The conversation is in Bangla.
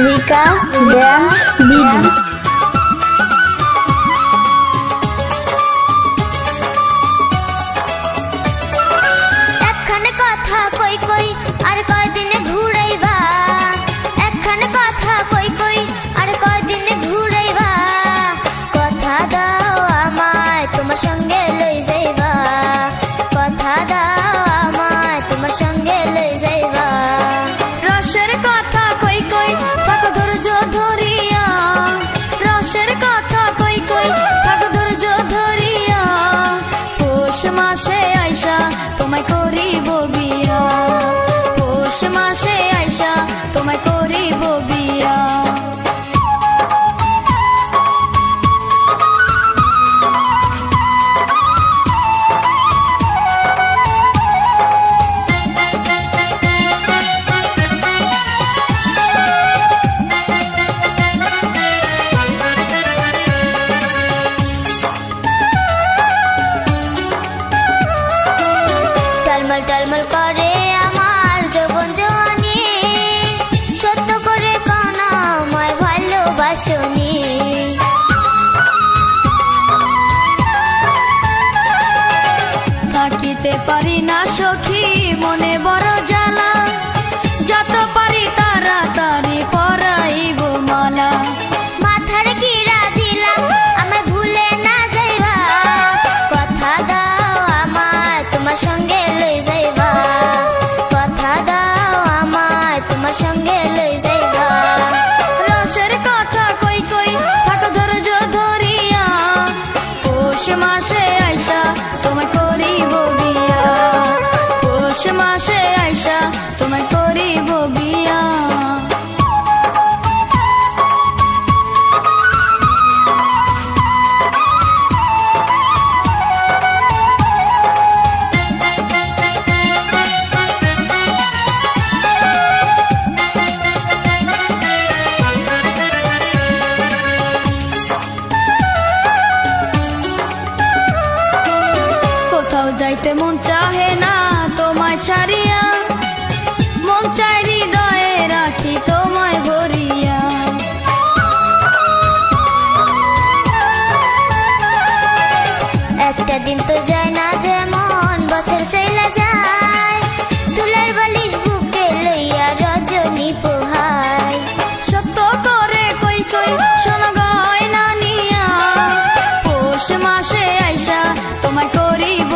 Rika Dance Bibi. মাসে আইসা তোমায় করিব বিয়া, পৌষ মাসে আইসা তোমায় করিব বিয়া। টলমল করে আমার যৌবন জওয়ানি, সত্য করে কানা আমায় ভালোবাসনি। থাকিতে পারি না সখী মনে বড় জ্বালা, যত পারি তাড়াতাড়ি পরাইব মালা। মাথার কিরা দিলাম আমায় ভুলে না যাইবা, কথা দাও আমায় তোমার সঙ্গে লই যাইবা, কথা দাও আমায় তোমার সঙ্গে লই যাইবা। রসের কথা কই কই থাকো ধৈর্য ধরিয়া, পৌষ মাসে আইসা তোমায় করিব বিয়া, পৌষ মাসে আইসা তোমায় করিব বিয়া। কোথাও যাইতে মন চাহে না তোমায় ছাড়িয়া, মন চাই হৃদয়ে রাখি তোমায় ভরিয়া। একটা দিন তো যায় না যেমন বছর চইলা যায়, তুলার বালিশ বুকে লইয়া রজনী পোহায়। সত্য করে কই কই শোনা গয়না নিয়া, পৌষ মাসে আইসা তোমায় করিব